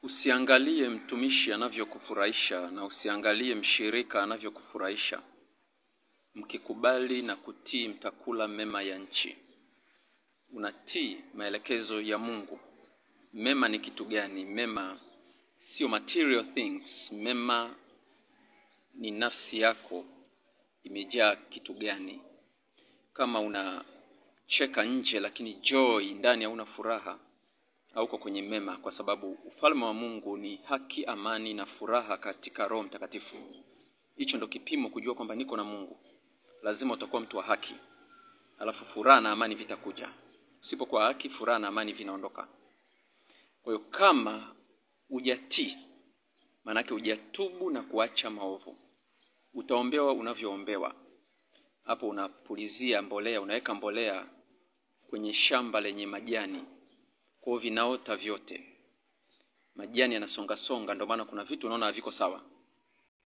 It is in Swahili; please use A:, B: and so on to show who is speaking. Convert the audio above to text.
A: Usiangalie mtumishi anavyokufurahisha na usiangalie mshirika anavyokufurahisha. Mkikubali na kutii mtakula mema ya nchi. Unatii maelekezo ya Mungu. Mema ni kitu gani? Mema sio material things. Mema ni nafsi yako imejaa kitu gani? Kama unacheka nje lakini joy ndani hauna furaha, hauko kwenye mema, kwa sababu ufalme wa Mungu ni haki, amani na furaha katika Roho Mtakatifu. Hicho ndo kipimo kujua kwamba niko na Mungu. Lazima utakuwa mtu wa haki. Alafu furaha na amani vitakuja. Usipokuwa haki, furaha na amani vinaondoka. Kwa hiyo kama hujatii, maana yake hujatubu na kuacha maovu, utaombewa unavyoombewa. Hapo unapulizia mbolea, unaweka mbolea kwenye shamba lenye majani. Kwa vinaota vyote. Majani yanasonga songa, ndio maana kuna vitu unaona haviko sawa.